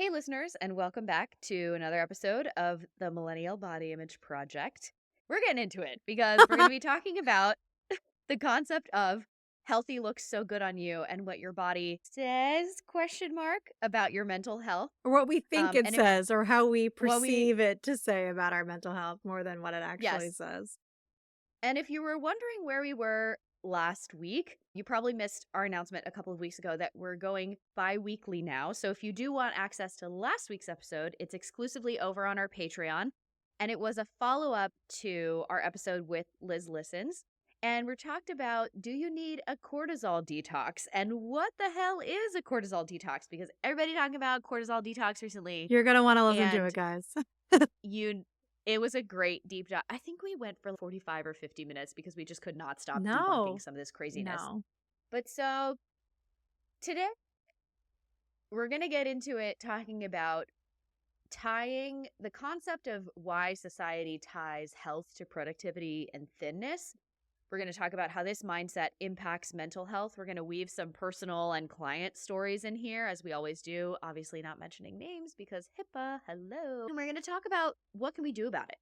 Hey, listeners, and welcome back to another episode of the Millennial Body Image Project. We're getting into it because we're going to be talking about the concept of healthy looks so good on you and what your body says, question mark, about your mental health. Or what we think it And if says, or how we what we, perceive it to say about our mental health more than what it actually yes. says. And if you were wondering where we were last week, you probably missed our announcement a couple of weeks ago that we're going bi-weekly now. So if you do want access to last week's episode, it's exclusively over on our Patreon. And it was a follow-up to our episode with Liz Listens. And we talked about, do you need a cortisol detox? And what the hell is a cortisol detox? Because everybody talking about cortisol detox recently. You're going to want to listen to And it, guys. you it was a great deep dive. I think we went for 45 or 50 minutes because we just could not stop debunking No, some of this craziness. no. But so today we're going to get into it talking about tying the concept of why society ties health to productivity and thinness. We're going to talk about how this mindset impacts mental health. We're going to weave some personal and client stories in here, as we always do. Obviously not mentioning names because HIPAA, hello. And we're going to talk about what can we do about it.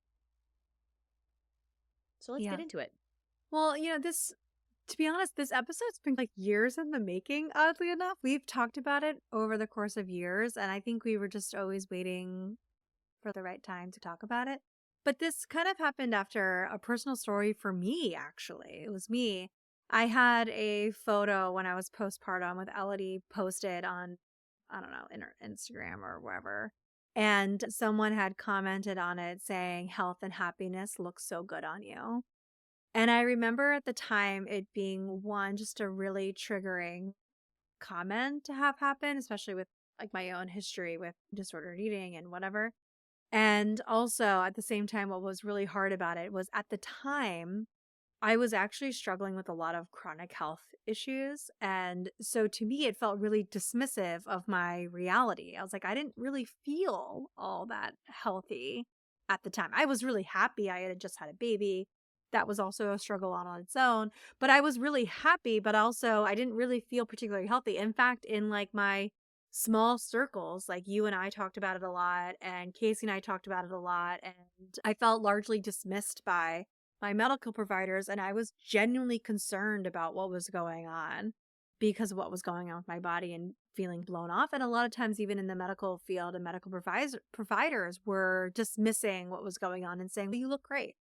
So let's get into it. Well, to be honest, this episode's been like years in the making, oddly enough. We've talked about it over the course of years, and I think we were just always waiting for the right time to talk about it. But this kind of happened after a personal story for me, actually. It was me. I had a photo when I was postpartum with Elodie posted on, I don't know, Instagram or wherever. And someone had commented on it saying, health and happiness look so good on you. And I remember at the time it being just a really triggering comment to have happen, especially with like my own history with disordered eating and whatever. And also at the same time, what was really hard about it was at the time, I was actually struggling with a lot of chronic health issues. And so to me, it felt really dismissive of my reality. I was like, I didn't really feel all that healthy at the time. I was really happy. I had just had a baby. That was also a struggle on its own. But I was really happy, but also I didn't really feel particularly healthy. In fact, in like my small circles, like you and I talked about it a lot, and Casey and I talked about it a lot, and I felt largely dismissed by my medical providers, and I was genuinely concerned about what was going on because of what was going on with my body and feeling blown off. And a lot of times, even in the medical field, and medical providers were dismissing what was going on and saying, well, you look great.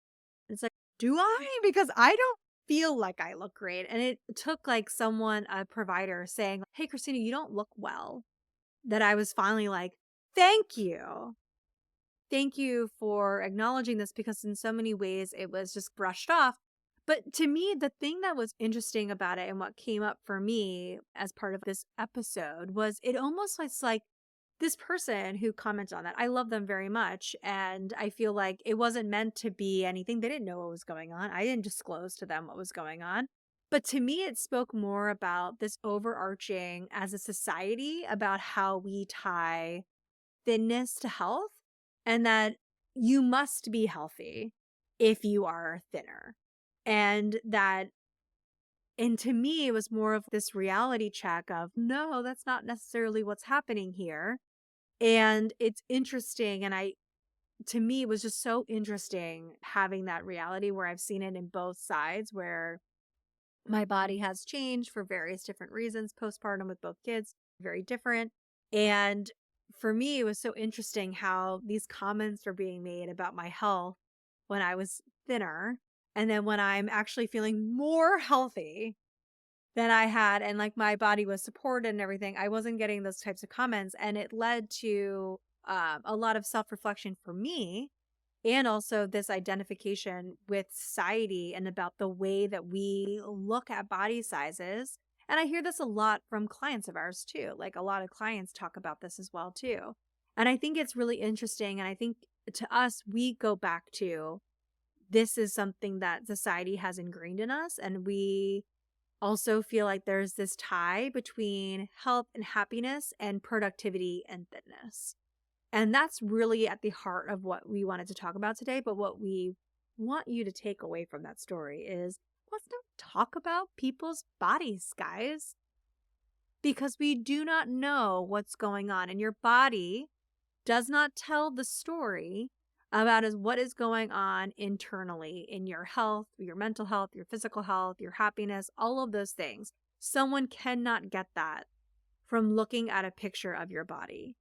It's like, do I? Because I don't feel like I look great. And it took like a provider saying, hey, Christina, you don't look well, that I was finally like, thank you. Thank you for acknowledging this, because in so many ways it was just brushed off. But to me, the thing that was interesting about it and what came up for me as part of this episode was it almost was like this person who commented on that. I love them very much. And I feel like it wasn't meant to be anything. They didn't know what was going on. I didn't disclose to them what was going on. But to me, it spoke more about this overarching as a society about how we tie thinness to health, and that you must be healthy if you are thinner. And to me, it was more of this reality check of, no, that's not necessarily what's happening here. And it's interesting. To me, it was just so interesting having that reality where I've seen it in both sides, where my body has changed for various different reasons, postpartum with both kids, very different. And for me, it was so interesting how these comments were being made about my health when I was thinner. And then when I'm actually feeling more healthy than I had, and like my body was supported and everything, I wasn't getting those types of comments. And it led to a lot of self-reflection for me, and also this identification with society and about the way that we look at body sizes. And I hear this a lot from clients of ours too. Like a lot of clients talk about this as well too. And I think it's really interesting. And I think to us, we go back to, this is something that society has ingrained in us. And we also feel like there's this tie between health and happiness and productivity and fitness. And that's really at the heart of what we wanted to talk about today. But what we want you to take away from that story is, let's not talk about people's bodies, guys. because we do not know what's going on, and your body does not tell the story about what is going on internally in your health, your mental health, your physical health, your happiness, all of those things. Someone cannot get that from looking at a picture of your body.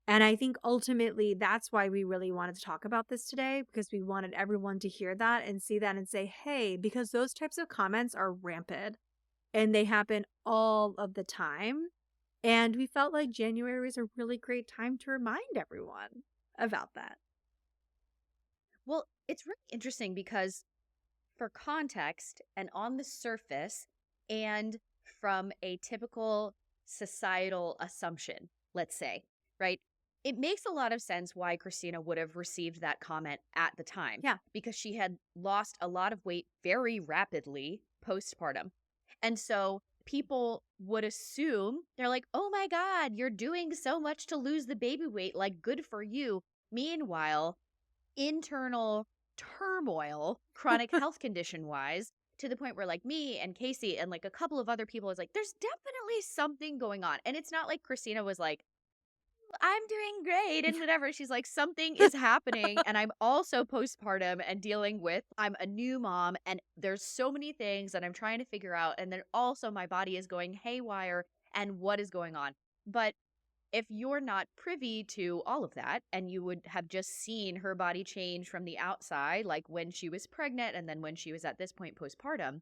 And I think ultimately that's why we really wanted to talk about this today, because we wanted everyone to hear that and see that and say, hey, because those types of comments are rampant and they happen all of the time. And we felt like January was a really great time to remind everyone about that. Well, it's really interesting because for context and on the surface and from a typical societal assumption, let's say, right? It makes a lot of sense why Christina would have received that comment at the time Yeah. because she had lost a lot of weight very rapidly postpartum. And so people would assume they're like, oh my God, you're doing so much to lose the baby weight. Like, good for you. Meanwhile, internal turmoil, chronic health condition wise, to the point where like me and Casey and like a couple of other people is like, there's definitely something going on. And it's not like Christina was like, I'm doing great and whatever. She's like, something is happening. And I'm also postpartum and dealing with, I'm a new mom and there's so many things that I'm trying to figure out. And then also my body is going haywire and what is going on. But if you're not privy to all of that and you would have just seen her body change from the outside, like when she was pregnant and then when she was at this point postpartum,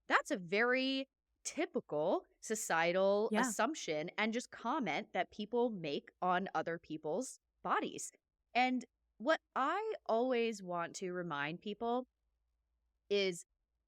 that's a very typical societal Yeah. assumption and just comment that people make on other people's bodies. And what I always want to remind people is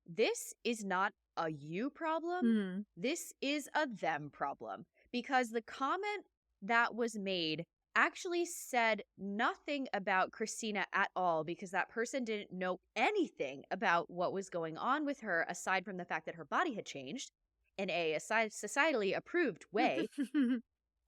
this is not a you problem. Hmm. This is a them problem because the comment that was made actually said nothing about Christina at all because that person didn't know anything about what was going on with her aside from the fact that her body had changed in a societally approved way.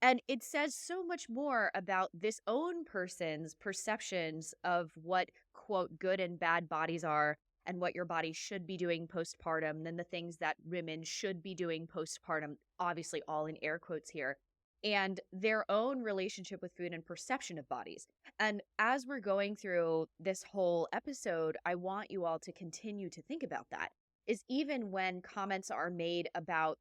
And it says so much more about this own person's perceptions of what, quote, good and bad bodies are and what your body should be doing postpartum than the things that women should be doing postpartum, obviously, all in air quotes here, and their own relationship with food and perception of bodies. And as we're going through this whole episode, I want you all to continue to think about that. Is even when comments are made about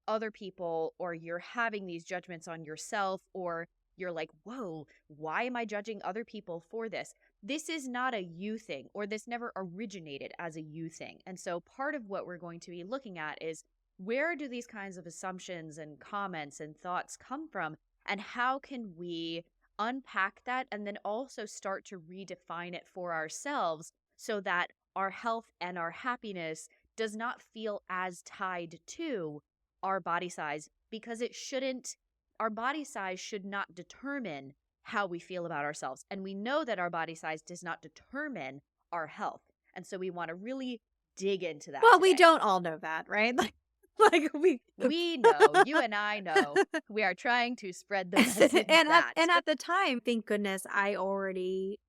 other people or you're having these judgments on yourself or you're like, whoa, why am I judging other people for this? This is not a you thing, or this never originated as a you thing. And so part of what we're going to be looking at is where do these kinds of assumptions and comments and thoughts come from? And how can we unpack that and then also start to redefine it for ourselves so that our health and our happiness does not feel as tied to our body size because it shouldn't, our body size should not determine how we feel about ourselves. And we know that our body size does not determine our health. And so we want to really dig into that Well, we today. don't all know that, right? Like We know, you and I know, we are trying to spread the message and that. at the time, thank goodness I already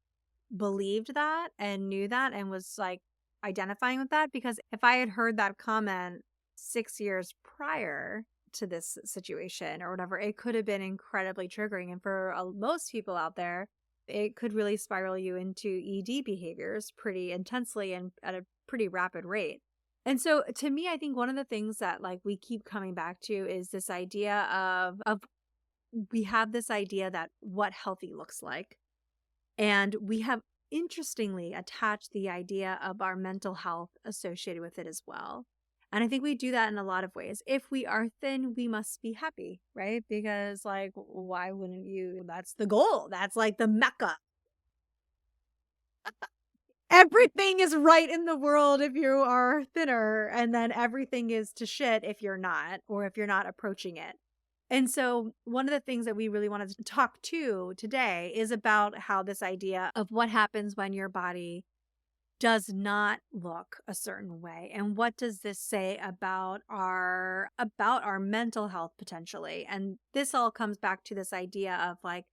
believed that and knew that and was like identifying with that, because if I had heard that comment 6 years prior to this situation or whatever, it could have been incredibly triggering. And for most people out there, it could really spiral you into ED behaviors pretty intensely and at a pretty rapid rate. And so to me, I think one of the things that like we keep coming back to is this idea of we have this idea that what healthy looks like. And we have interestingly attached the idea of our mental health associated with it as well. And I think we do that in a lot of ways. If we are thin, we must be happy, right? Because, like, why wouldn't you? That's the goal. That's like the mecca. Everything is right in the world if you are thinner, and then everything is to shit if you're not, or if you're not approaching it. And so, one of the things that we really wanted to talk to today is about how this idea of what happens when your body does not look a certain way, and what does this say about our mental health potentially. And this all comes back to this idea of like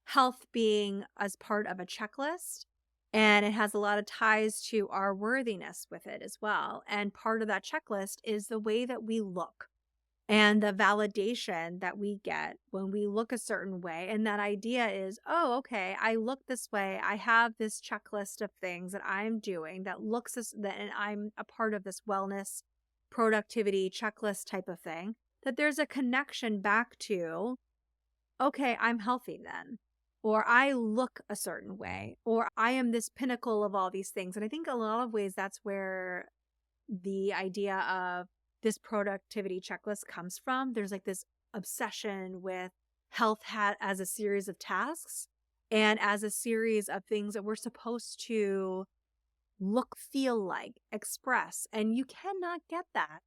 health being as part of a checklist, and it has a lot of ties to our worthiness with it as well. And part of that checklist is the way that we look. and the validation that we get when we look a certain way. And that idea is, oh, okay, I look this way. I have this checklist of things that I'm doing that looks as that, and I'm a part of this wellness productivity checklist type of thing. That there's a connection back to, okay, I'm healthy then. Or I look a certain way, or I am this pinnacle of all these things. And I think a lot of ways that's where the idea of this productivity checklist comes from. There's like this obsession with health as a series of tasks and as a series of things that we're supposed to look, feel like, express. And you cannot get that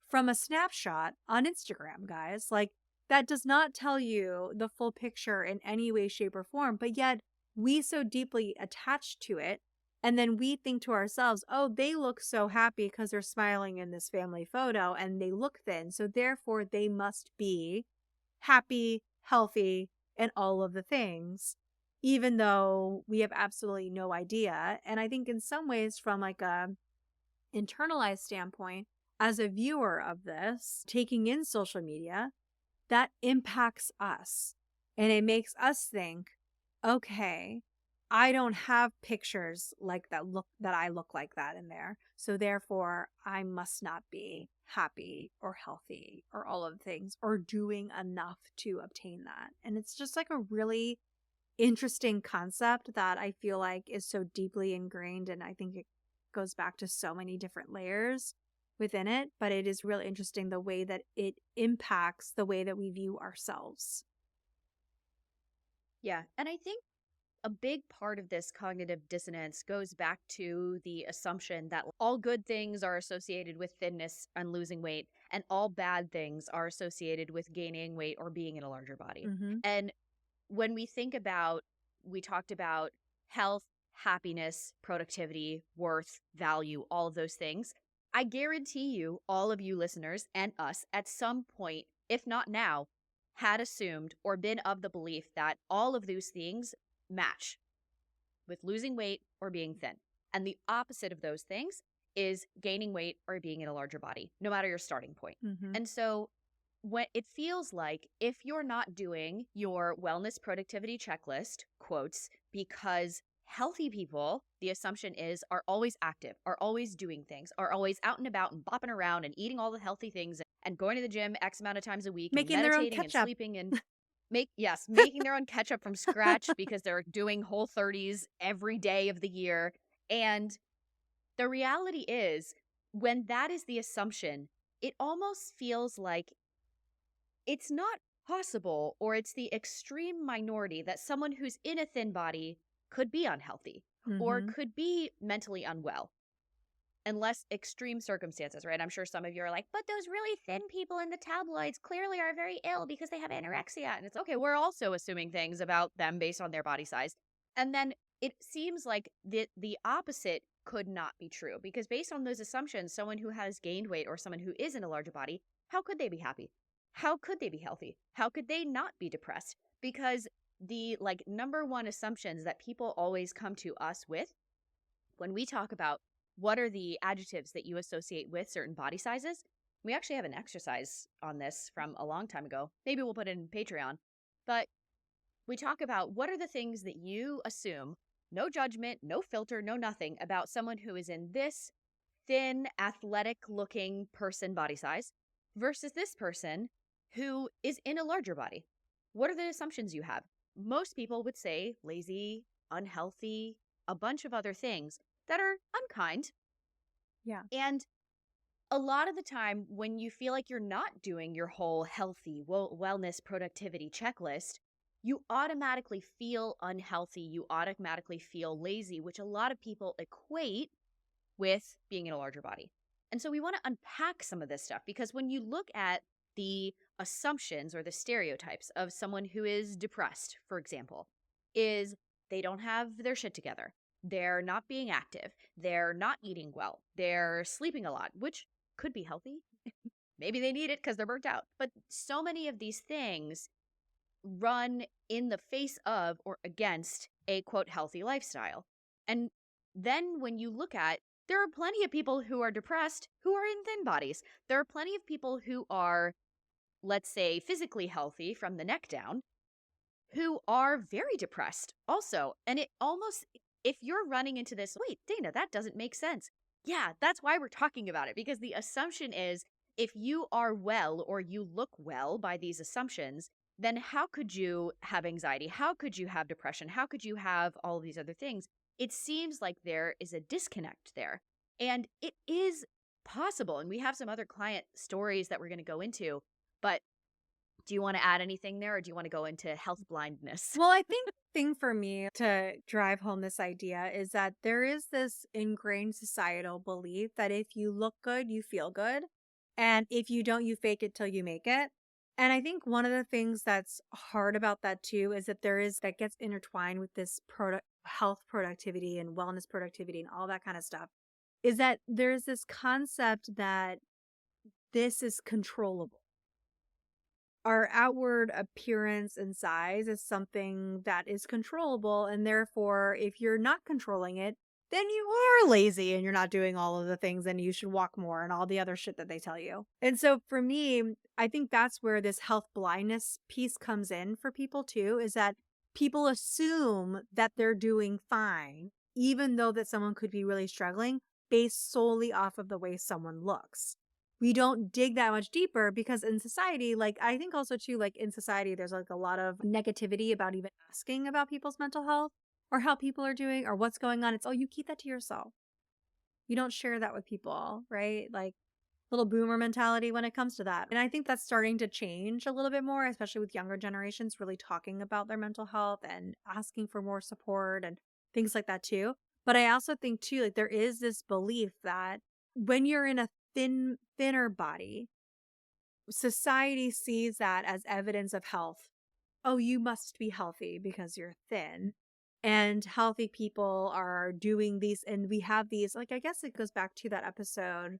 from a snapshot on Instagram, guys. Like, that does not tell you the full picture in any way, shape, or form, but yet we so deeply attach to it. And then we think to ourselves, oh, they look so happy because they're smiling in this family photo and they look thin. So therefore, they must be happy, healthy, and all of the things, even though we have absolutely no idea. And I think in some ways, from like a internalized standpoint, as a viewer of this, taking in social media, that impacts us. And it makes us think, okay, I don't have pictures like that I look like that in there. So therefore, I must not be happy or healthy or all of the things or doing enough to obtain that. And it's just like a really interesting concept that I feel like is so deeply ingrained, and I think it goes back to so many different layers within it, but it is really interesting the way that it impacts the way that we view ourselves. Yeah. And I think a big part of this cognitive dissonance goes back to the assumption that all good things are associated with thinness and losing weight, and all bad things are associated with gaining weight or being in a larger body. Mhm. And when we think about, we talked about health, happiness, productivity, worth, value, all of those things. I guarantee you, all of you listeners and us at some point, if not now, had assumed or been of the belief that all of those things match with losing weight or being thin. And the opposite of those things is gaining weight or being in a larger body, no matter your starting point. Mhm. And so when it feels like if you're not doing your wellness productivity checklist, quotes, because healthy people, the assumption is, are always active, are always doing things, are always out and about and bopping around and eating all the healthy things and going to the gym X amount of times a week and Making their own meditating and ketchup. sleeping and making their own ketchup from scratch because they're doing Whole30s every day of the year. And the reality is, when that is the assumption, it almost feels like it's not possible, or it's the extreme minority, that someone who's in a thin body could be unhealthy or Mhm. could be mentally unwell, unless extreme circumstances, right? I'm sure some of you are like, but those really thin people in the tabloids clearly are very ill because they have anorexia. And it's okay, we're also assuming things about them based on their body size. And then it seems like the opposite could not be true, because based on those assumptions, someone who has gained weight or someone who is in a larger body, how could they be happy? How could they be healthy? How could they not be depressed? Because the like number one assumptions that people always come to us with when we talk about what are the adjectives that you associate with certain body sizes, we actually have an exercise on this from a long time ago. Maybe we'll put it in Patreon. But we talk about what are the things that you assume, no judgment, no filter, no nothing, about someone who is in this thin, athletic looking person body size versus this person who is in a larger body. What are the assumptions you have? Most people would say lazy, unhealthy, a bunch of other things that are unkind. Yeah. And a lot of the time, when you feel like you're not doing your whole healthy wellness productivity checklist, you automatically feel unhealthy. You automatically feel lazy, which a lot of people equate with being in a larger body. And so we want to unpack some of this stuff, because when you look at the assumptions or the stereotypes of someone who is depressed, for example, is they don't have their shit together. They're not being active. They're not eating well. They're sleeping a lot, which could be healthy. Maybe they need it because they're burnt out. But so many of these things run in the face of or against a quote healthy lifestyle. And then when you look at, there are plenty of people who are depressed who are in thin bodies. There are plenty of people who are let's say, physically healthy from the neck down, who are very depressed also. And it almost, if you're running into this, wait, Dana, that doesn't make sense. Yeah, that's why we're talking about it, because the assumption is if you are well or you look well by these assumptions, then how could you have anxiety? How could you have depression? How could you have all of these other things? It seems like there is a disconnect there. And it is possible. And we have some other client stories that we're going to go into. But do you want to add anything there, or do you want to go into health blindness? Well, I think the thing for me to drive home this idea is that there is this ingrained societal belief that if you look good, you feel good. And if you don't, you fake it till you make it. And I think one of the things that's hard about that too is that there is that gets intertwined with this health productivity and wellness productivity and all that kind of stuff is that there's this concept that this is controllable. Our outward appearance and size is something that is controllable. And therefore, if you're not controlling it, then you are lazy and you're not doing all of the things and you should walk more and all the other shit that they tell you. And so for me, I think that's where this health blindness piece comes in for people too, is that people assume that they're doing fine, even though that someone could be really struggling based solely off of the way someone looks. We don't dig that much deeper because in society, like I think also too, like in society, there's like a lot of negativity about even asking about people's mental health or how people are doing or what's going on. It's, oh, you keep that to yourself. You don't share that with people, right? Like little boomer mentality when it comes to that. And I think that's starting to change a little bit more, especially with younger generations really talking about their mental health and asking for more support and things like that too. But I also think too, like there is this belief that when you're in a thinner body, society sees that as evidence of health. Oh, you must be healthy because you're thin. And healthy people are doing these, and we have these, like, I guess it goes back to that episode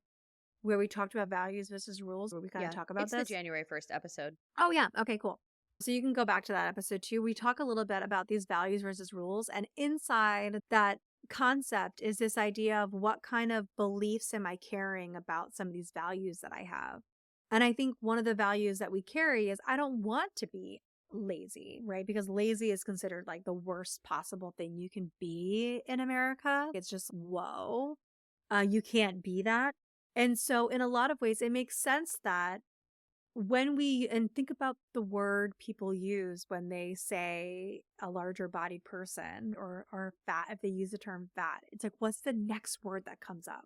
where we talked about values versus rules, where we kind of Yeah, talk about it's the this. January 1st episode. Oh, yeah. Okay, cool. So you can go back to that episode too. We talk a little bit about these values versus rules. And inside that concept is this idea of what kind of beliefs am I carrying about some of these values that I have. And I think one of the values that we carry is I don't want to be lazy, right? Because lazy is considered like the worst possible thing you can be in America. It's just, whoa, you can't be that. And so, in a lot of ways, it makes sense that when we and think about the word people use when they say a larger bodied person or fat, if they use the term fat, it's like, what's the next word that comes up?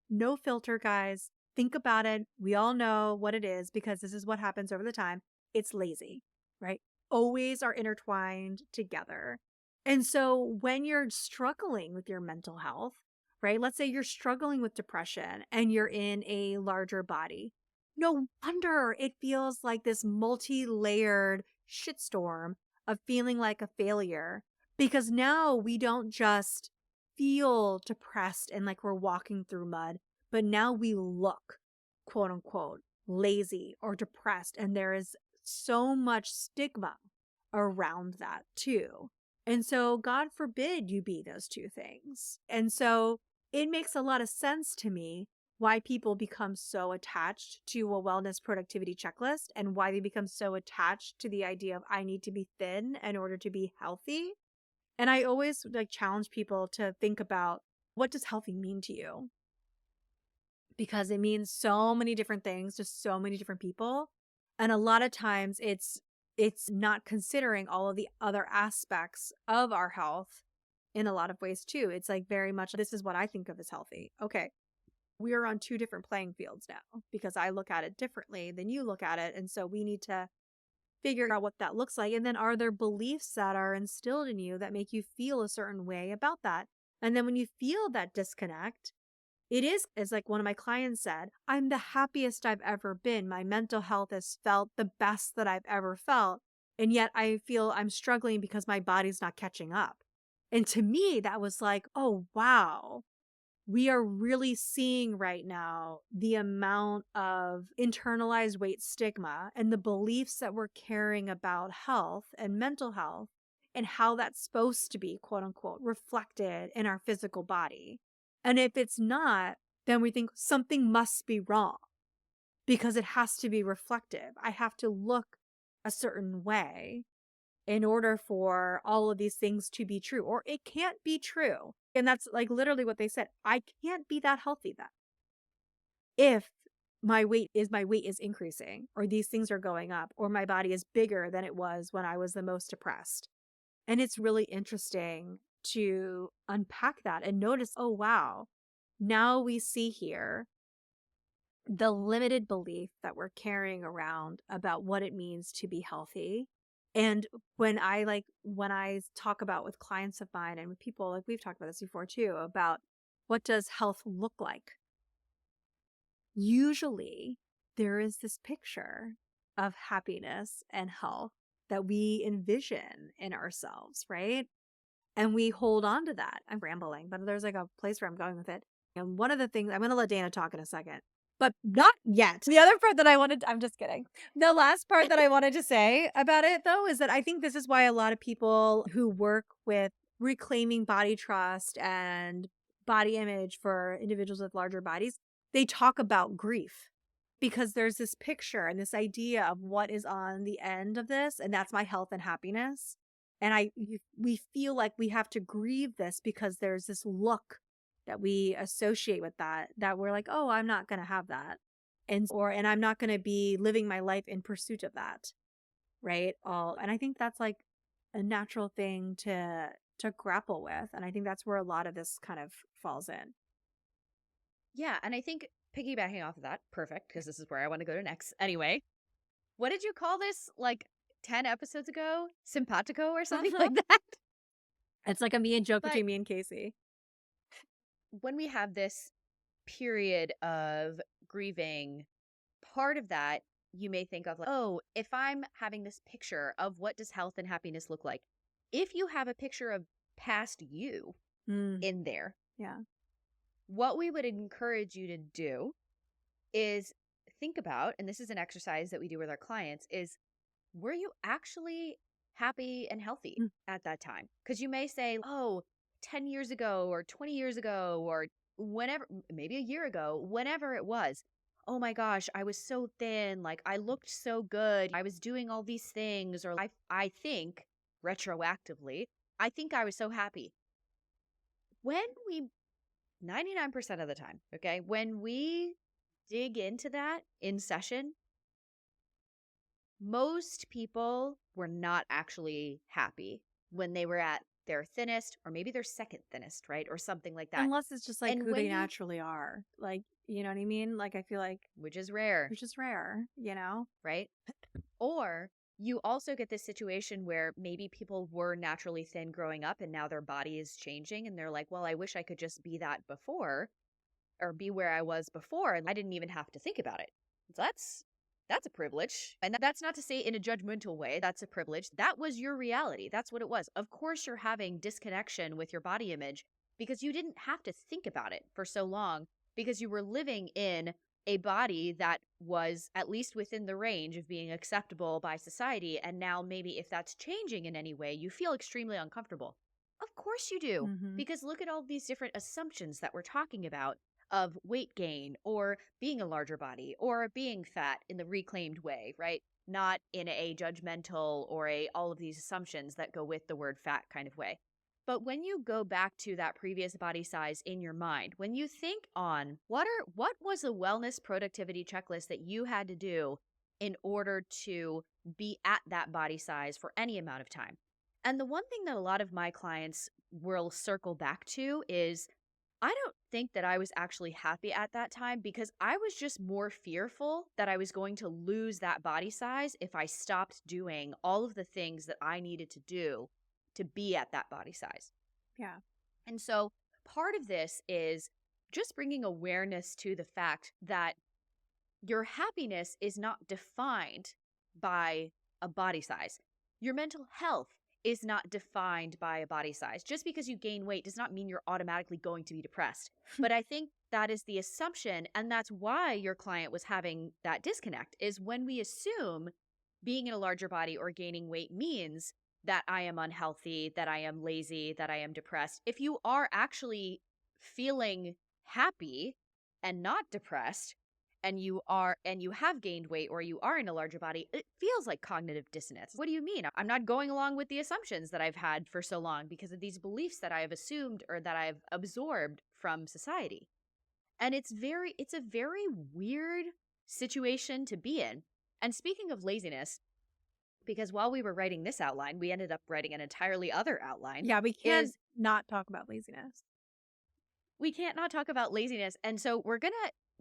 No filter, guys. Think about it. We all know what it is because this is what happens over the time. It's lazy, right? Always are intertwined together. And so when you're struggling with your mental health, right? Let's say you're struggling with depression and you're in a larger body. No wonder it feels like this multi-layered shitstorm of feeling like a failure because now we don't just feel depressed and like we're walking through mud, but now we look, quote unquote, lazy or depressed. And there is so much stigma around that too. And so, God forbid you be those two things. And so, it makes a lot of sense to me why people become so attached to a wellness productivity checklist and why they become so attached to the idea of I need to be thin in order to be healthy. And I always like challenge people to think about what does healthy mean to you? Because it means so many different things to so many different people. And a lot of times it's not considering all of the other aspects of our health in a lot of ways too. It's like very much this is what I think of as healthy. Okay. We are on two different playing fields now because I look at it differently than you look at it. And so we need to figure out what that looks like. And then are there beliefs that are instilled in you that make you feel a certain way about that? And then when you feel that disconnect, it is, as like one of my clients said, I'm the happiest I've ever been. My mental health has felt the best that I've ever felt. And yet I feel I'm struggling because my body's not catching up. And to me, that was like, oh, wow. We are really seeing right now the amount of internalized weight stigma and the beliefs that we're carrying about health and mental health and how that's supposed to be, quote unquote, reflected in our physical body. And if it's not, then we think something must be wrong because it has to be reflective. I have to look a certain way in order for all of these things to be true, or it can't be true. And that's like literally what they said. I can't be that healthy then if my weight is increasing, or these things are going up, or my body is bigger than it was when I was the most depressed. And it's really interesting to unpack that and notice, oh wow, now we see here the limited belief that we're carrying around about what it means to be healthy. And when I talk about with clients of mine and with people, like we've talked about this before too, about what does health look like? Usually there is this picture of happiness and health that we envision in ourselves, right? And we hold on to that. I'm rambling, but there's like a place where I'm going with it. And one of the things, I'm going to let Dana talk in a second, but not yet. The other part that I'm just kidding. The last part that I wanted to say about it though, is that I think this is why a lot of people who work with reclaiming body trust and body image for individuals with larger bodies, they talk about grief, because there's this picture and this idea of what is on the end of this. And that's my health and happiness. And we feel like we have to grieve this because there's this look that we associate with that we're like, oh, I'm not going to have that. And I'm not going to be living my life in pursuit of that. Right. And I think that's like a natural thing to grapple with. And I think that's where a lot of this kind of falls in. Yeah, and I think piggybacking off of that, perfect, because this is where I want to go to next. Anyway, what did you call this like 10 episodes ago? Simpatico or something like that? It's like a me and joke But between me and Casey. when we have this period of grieving, part of that you may think of like, oh, if I'm having this picture of what does health and happiness look like, if you have a picture of past you in there, Yeah. what we would encourage you to do is think about, and this is an exercise that we do with our clients, is were you actually happy and healthy at that time? Because you may say, oh, 10 years ago or 20 years ago or whenever, maybe a year ago, whenever it was, oh my gosh, I was so thin. Like I looked so good. I was doing all these things. Or I think retroactively, I think I was so happy. When we 99% of the time, okay, when we dig into that in session, most people were not actually happy when they were at their thinnest or maybe their second thinnest, right? Or something like that. Unless it's just like And who when they you, naturally are. Like, you know what I mean? Like, I feel like, which is rare, which is rare, you know? right? Or you also get this situation where maybe people were naturally thin growing up and now their body is changing and they're like, well, I wish I could just be that before or be where I was before and I didn't even have to think about it. So that's a privilege. And that's not to say in a judgmental way, that's a privilege. That was your reality. That's what it was. Of course you're having disconnection with your body image because you didn't have to think about it for so long because you were living in a body that was at least within the range of being acceptable by society. And now maybe if that's changing in any way, you feel extremely uncomfortable. Of course you do. Mm-hmm. Because look at all these different assumptions that we're talking about of weight gain or being a larger body or being fat in the reclaimed way, right? Not in a judgmental or all of these assumptions that go with the word fat kind of way. But when you go back to that previous body size in your mind, when you think on what was a wellness productivity checklist that you had to do in order to be at that body size for any amount of time. And the one thing that a lot of my clients will circle back to is I don't think that I was actually happy at that time because I was just more fearful that I was going to lose that body size if I stopped doing all of the things that I needed to do to be at that body size. Yeah. And so part of this is just bringing awareness to the fact that your happiness is not defined by a body size. Your mental health is not defined by a body size. Just because you gain weight does not mean you're automatically going to be depressed. But I think that is the assumption, and that's why your client was having that disconnect, is when we assume being in a larger body or gaining weight means that I am unhealthy, that I am lazy, that I am depressed. If you are actually feeling happy and not depressed, and you have gained weight or you are in a larger body, it feels like cognitive dissonance. What do you mean? I'm not going along with the assumptions that I've had for so long because of these beliefs that I have assumed or that I've absorbed from society. And it's a very weird situation to be in. And speaking of laziness, because while we were writing this outline, we ended up writing an entirely other outline, Yeah, we can't is not talk about laziness. we can't not talk about laziness. And so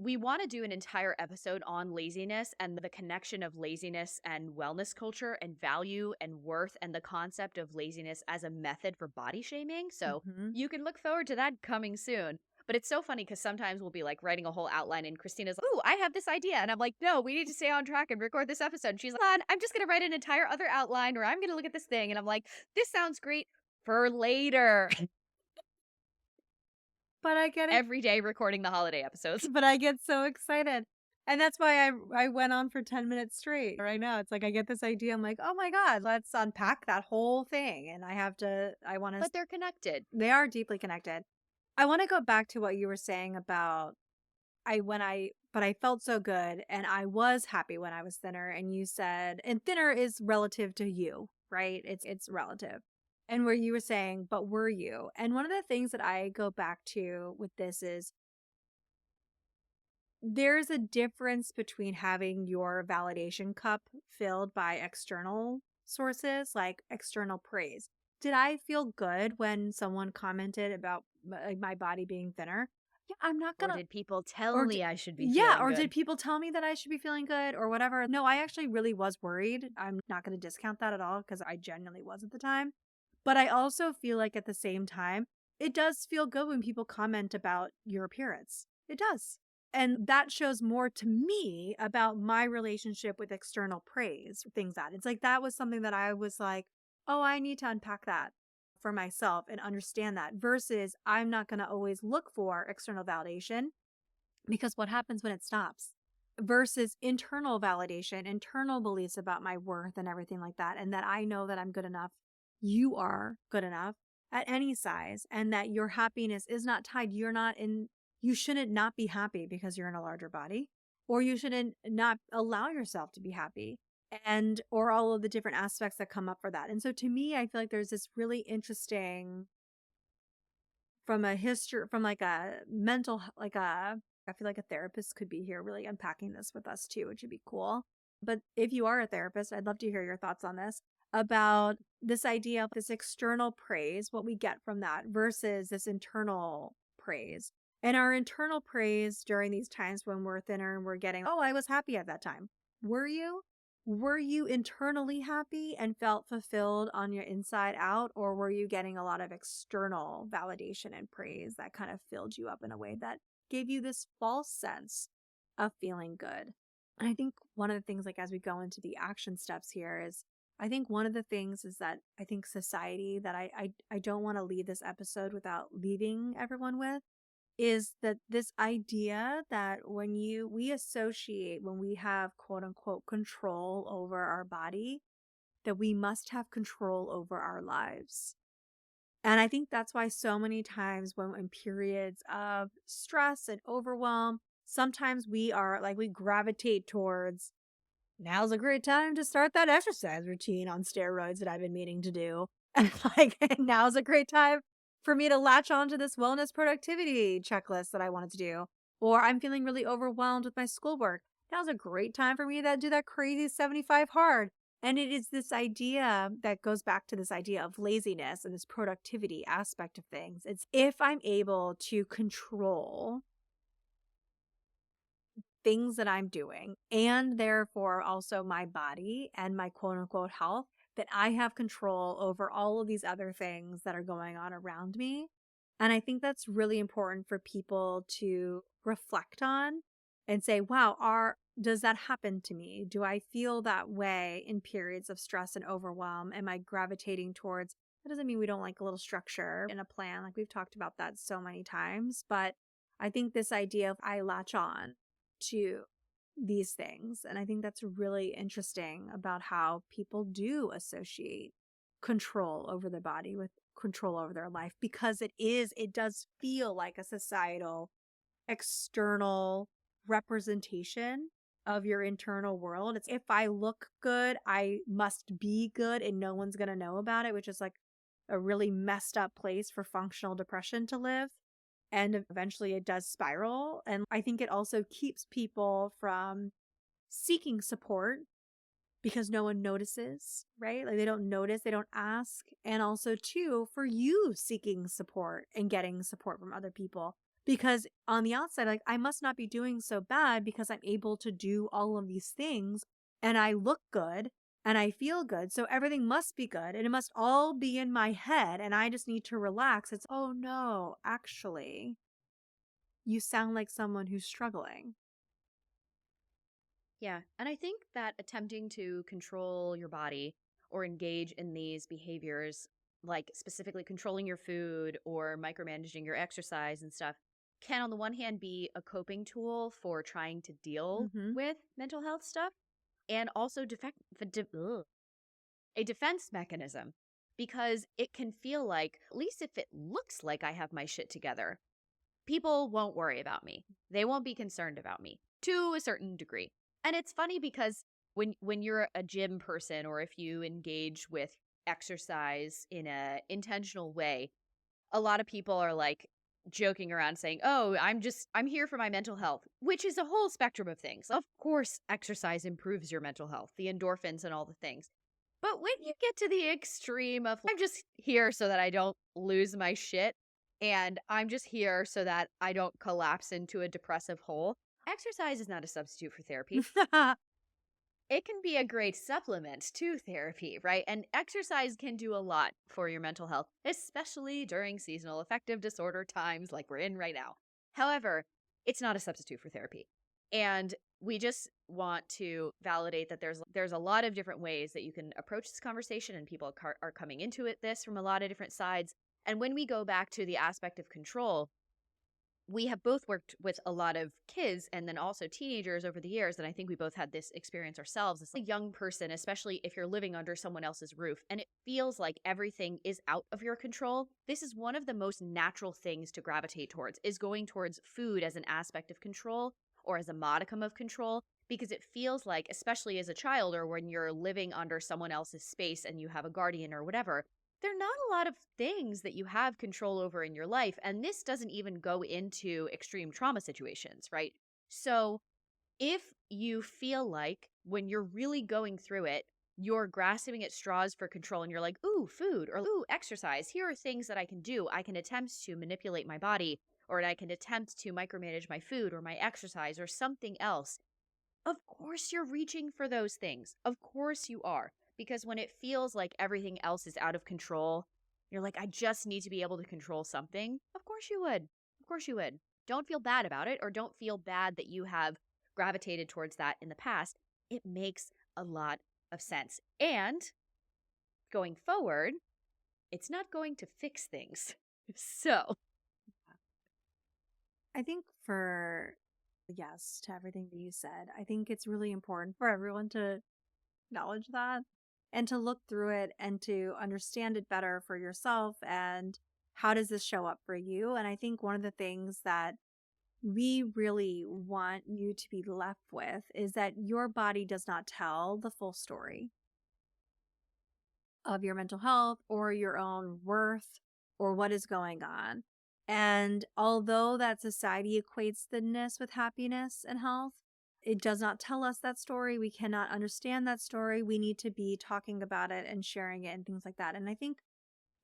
we want to do an entire episode on laziness and the connection of laziness and wellness culture and value and worth and the concept of laziness as a method for body shaming. So Mhm. you can look forward to that coming soon. But it's so funny because sometimes we'll be like writing a whole outline and Christina's like, "Ooh, I have this idea." And I'm like, "No, we need to stay on track and record this episode." And she's like, I'm just going to write an entire other outline or I'm going to look at this thing." And I'm like, "This sounds great for later." But I get it. Every day recording the holiday episodes. But I get so excited. And that's why I went on for 10 minutes straight. Right now, it's like I get this idea. I'm like, oh my God, let's unpack that whole thing. And I want to, But they're connected. they are deeply connected. I want to go back to what you were saying about but I felt so good and I was happy when I was thinner. And you said, and thinner is relative to you, right? It's relative. And where you were saying, but were you? And one of the things that I go back to with this is there's a difference between having your validation cup filled by external sources, like external praise. Did I feel good when someone commented about my body being thinner? Yeah, I'm not Or gonna. did people tell Or me I should be yeah, feeling or good? did people tell me that I should be feeling good or whatever? No, I actually really was worried. I'm not going to discount that at all because I genuinely was at the time. But I also feel like at the same time, it does feel good when people comment about your appearance. It does. And that shows more to me about my relationship with external praise, things that it's like that was something that I was like, oh, I need to unpack that for myself and understand that versus I'm not going to always look for external validation because what happens when it stops versus internal validation, internal beliefs about my worth and everything like that. And that I know that I'm good enough. You are good enough at any size and that your happiness is not tied. You shouldn't not be happy because you're in a larger body or you shouldn't not allow yourself to be happy and, or all of the different aspects that come up for that. And so to me, I feel like there's this really interesting from a history, from like a mental, like I feel like a therapist could be here really unpacking this with us too, which would be cool. But if you are a therapist, I'd love to hear your thoughts on this about this idea of this external praise, what we get from that versus this internal praise. And our internal praise during these times when we're thinner and we're getting, oh, I was happy at that time. Were you? Were you internally happy and felt fulfilled on your inside out? Or were you getting a lot of external validation and praise that kind of filled you up in a way that gave you this false sense of feeling good? And I think one of the things, like as we go into the action steps here, is I think one of the things is that I think society that I don't want to leave this episode without leaving everyone with is that this idea that we associate when we have quote unquote control over our body, that we must have control over our lives. And I think that's why so many times when in periods of stress and overwhelm, sometimes we gravitate towards now's a great time to start that exercise routine on steroids that I've been meaning to do. And like now's a great time for me to latch onto this wellness productivity checklist that I wanted to do. Or I'm feeling really overwhelmed with my schoolwork. Now's a great time for me to do that crazy 75 hard. And it is this idea that goes back to this idea of laziness and this productivity aspect of things. It's if I'm able to control things that I'm doing and therefore also my body and my quote unquote health, that I have control over all of these other things that are going on around me. And I think that's really important for people to reflect on and say, wow, does that happen to me? Do I feel that way in periods of stress and overwhelm? Am I gravitating towards, that doesn't mean we don't like a little structure in a plan. Like we've talked about that so many times, but I think this idea of I latch on to these things. And I think that's really interesting about how people do associate control over their body with control over their life because it does feel like a societal, external representation of your internal world. It's if I look good, I must be good and no one's going to know about it, which is like a really messed up place for functional depression to live. And eventually it does spiral. And I think it also keeps people from seeking support because no one notices, right? Like they don't notice, they don't ask. And also, too, for you seeking support and getting support from other people. Because on the outside, like I must not be doing so bad because I'm able to do all of these things and I look good and I feel good. So everything must be good and it must all be in my head. And I just need to relax. It's, oh no, actually, you sound like someone who's struggling. Yeah. And I think that attempting to control your body or engage in these behaviors, like specifically controlling your food or micromanaging your exercise and stuff, can on the one hand be a coping tool for trying to deal Mm-hmm. with mental health stuff and also a defense mechanism because it can feel like, at least if it looks like I have my shit together, people won't worry about me. They won't be concerned about me to a certain degree. And it's funny because when you're a gym person or if you engage with exercise in a intentional way, a lot of people are like joking around saying, "Oh, I'm here for my mental health," which is a whole spectrum of things. Of course, exercise improves your mental health, the endorphins and all the things. But when you get to the extreme of, I'm just here so that I don't lose my shit, and I'm just here so that I don't collapse into a depressive hole, exercise is not a substitute for therapy. It can be a great supplement to therapy, right? And exercise can do a lot for your mental health, especially during seasonal affective disorder times like we're in right now. However, it's not a substitute for therapy. And we just want to validate that there's a lot of different ways that you can approach this conversation and people are coming into this from a lot of different sides. And when we go back to the aspect of control, we have both worked with a lot of kids and then also teenagers over the years. And I think we both had this experience ourselves as a young person, especially if you're living under someone else's roof and it feels like everything is out of your control. This is one of the most natural things to gravitate towards, is going towards food as an aspect of control or as a modicum of control, because it feels like, especially as a child or when you're living under someone else's space and you have a guardian or whatever, there are not a lot of things that you have control over in your life. And this doesn't even go into extreme trauma situations, right? So if you feel like when you're really going through it, you're grasping at straws for control and you're like, ooh, food or ooh, exercise, here are things that I can do. I can attempt to manipulate my body, or I can attempt to micromanage my food or my exercise or something else. Of course, you're reaching for those things. Of course, you are. Because when it feels like everything else is out of control, you're like, I just need to be able to control something. Of course, you would. Of course, you would. Don't feel bad about it, or don't feel bad that you have gravitated towards that in the past. It makes a lot of sense. And going forward, it's not going to fix things. So, I think for yes to everything that you said, I think it's really important for everyone to acknowledge that and to look through it and to understand it better for yourself and how does this show up for you. And I think one of the things that we really want you to be left with is that your body does not tell the full story of your mental health or your own worth or what is going on. And although that society equates thinness with happiness and health, it does not tell us that story. We cannot understand that story. We need to be talking about it and sharing it and things like that. And I think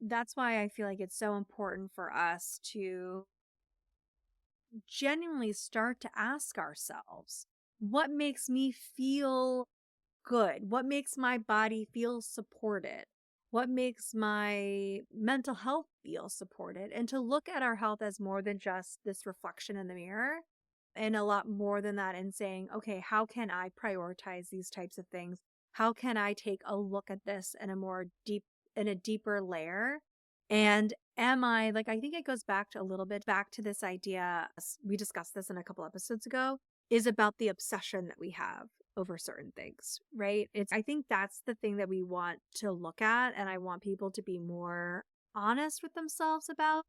that's why I feel like it's so important for us to genuinely start to ask ourselves, what makes me feel good? What makes my body feel supported? What makes my mental health feel supported? And to look at our health as more than just this reflection in the mirror and a lot more than that, and saying, okay, how can I prioritize these types of things? How can I take a look at this in a deeper layer? And am I like, I think it goes back to a little bit back to this idea. We discussed this in a couple episodes ago, is about the obsession that we have over certain things, right? I think that's the thing that we want to look at. And I want people to be more honest with themselves about,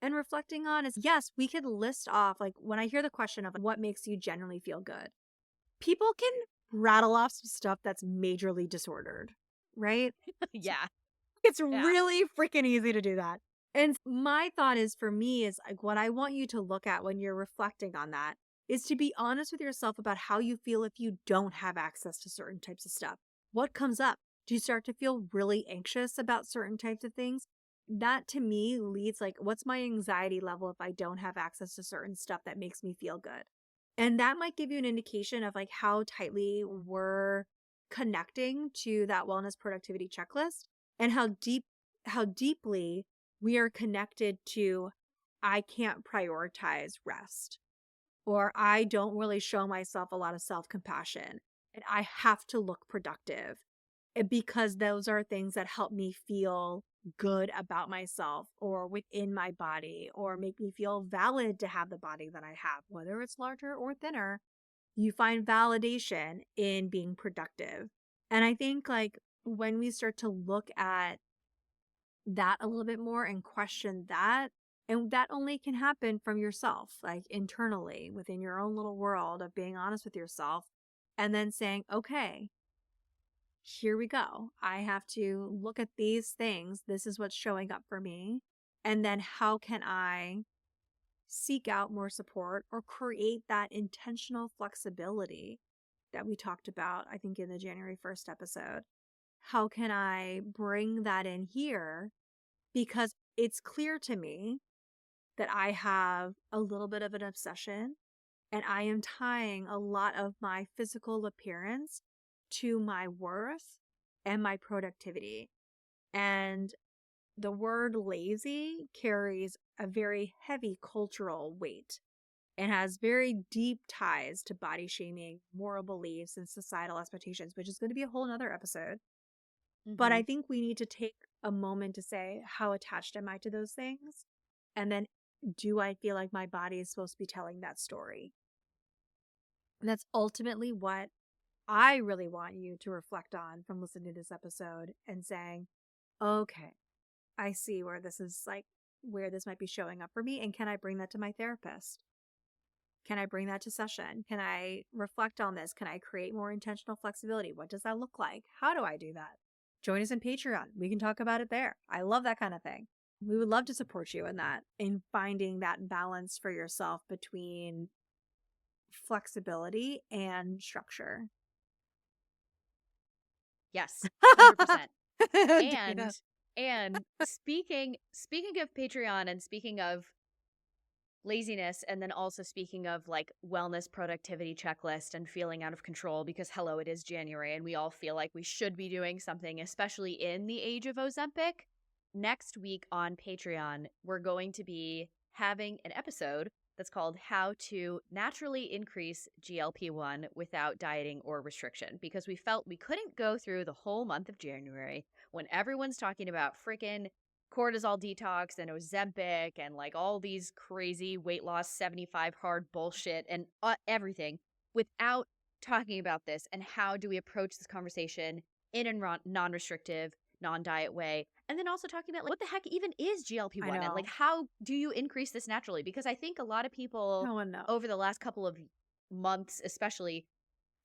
And reflecting on is, yes, we could list off, like, when I hear the question of what makes you genuinely feel good, people can rattle off some stuff that's majorly disordered, right? Yeah. It's Yeah. really freaking easy to do that. And my thought is, for me, is like what I want you to look at when you're reflecting on that is to be honest with yourself about how you feel if you don't have access to certain types of stuff. What comes up? Do you start to feel really anxious about certain types of things? That to me leads, like, what's my anxiety level if I don't have access to certain stuff that makes me feel good? And that might give you an indication of like how tightly we're connecting to that wellness productivity checklist, and how deeply we are connected to, I can't prioritize rest, or I don't really show myself a lot of self-compassion, and I have to look productive, because those are things that help me feel good about myself or within my body, or make me feel valid to have the body that I have, whether it's larger or thinner. You find validation in being productive. And I think, like, when we start to look at that a little bit more and question that, and that only can happen from yourself, like internally within your own little world of being honest with yourself, and then saying, okay, here we go. I have to look at these things. This is what's showing up for me. And then how can I seek out more support or create that intentional flexibility that we talked about, I think, in the January 1st episode? How can I bring that in here? Because it's clear to me that I have a little bit of an obsession, and I am tying a lot of my physical appearance to my worth and my productivity. And the word lazy carries a very heavy cultural weight and has very deep ties to body shaming, moral beliefs, and societal expectations, which is going to be a whole nother episode. But Hmm. I think we need to take a moment to say, how attached am I to those things? And then, do I feel like my body is supposed to be telling that story? And that's ultimately what I really want you to reflect on from listening to this episode and saying, okay, I see where this is, like, where this might be showing up for me. And can I bring that to my therapist? Can I bring that to session? Can I reflect on this? Can I create more intentional flexibility? What does that look like? How do I do that? Join us in Patreon. We can talk about it there. I love that kind of thing. We would love to support you in that, in finding that balance for yourself between flexibility and structure. Yes, 100%. Dana. And speaking of Patreon and speaking of laziness, and then also speaking of like wellness productivity checklist and feeling out of control, because hello, it is January and we all feel like we should be doing something, especially in the age of Ozempic. Next week on Patreon, we're going to be having an episode that's called How to Naturally Increase GLP-1 Without Dieting or Restriction, because we felt we couldn't go through the whole month of January when everyone's talking about freaking cortisol detox and Ozempic and like all these crazy weight loss 75 hard bullshit and everything, without talking about this. And how do we approach this conversation in a non-restrictive, non-diet way? And then also talking about like what the heck even is I GLP-1 and like know. how do you increase this naturally? Because I think a lot of people No one knows. over the last couple of months especially,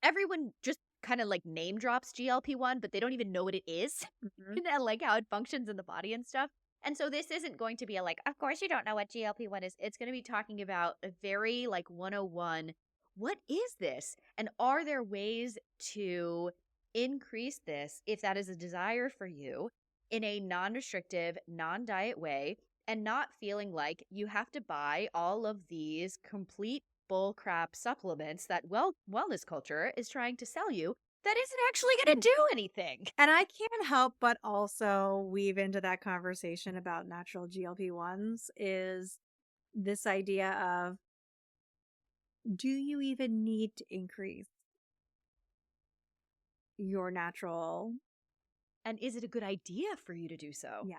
everyone just kind of like name drops GLP-1, but they don't even know what it is Mhm. and like how it functions in the body and stuff. And so this isn't going to be a like, of course you don't know what GLP-1 is. It's going to be talking about a very like 101, what is this? And are there ways to increase this if that is a desire for you in a non-restrictive, non-diet way, and not feeling like you have to buy all of these complete bullcrap supplements that wellness culture is trying to sell you that isn't actually going to do anything. And I can't help but also weave into that conversation about natural GLP-1s is this idea of, do you even need to increase your natural? And is it a good idea for you to do so? Yeah.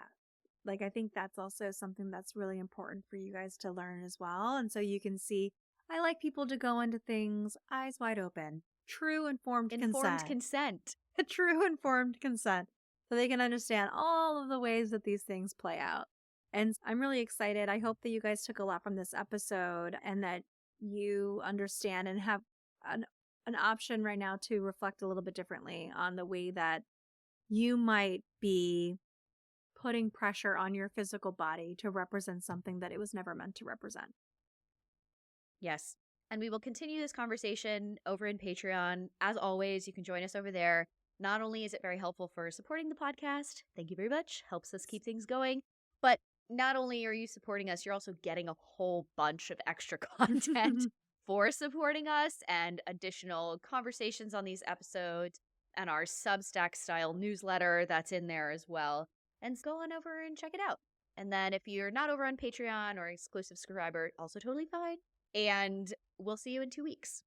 Like, I think that's also something that's really important for you guys to learn as well. And so you can see, I like people to go into things eyes wide open, true informed Informed consent, consent. true informed consent, so they can understand all of the ways that these things play out. And I'm really excited. I hope that you guys took a lot from this episode and that you understand and have an, an option right now to reflect a little bit differently on the way that you might be putting pressure on your physical body to represent something that it was never meant to represent. Yes. And we will continue this conversation over in Patreon. As always, you can join us over there. Not only is it very helpful for supporting the podcast, thank you very much, helps us keep things going, but not only are you supporting us, you're also getting a whole bunch of extra content for supporting us and additional conversations on these episodes and our Substack style newsletter that's in there as well. And go on over and check it out. And then if you're not over on Patreon or exclusive subscriber, also totally fine. And we'll see you in 2 weeks.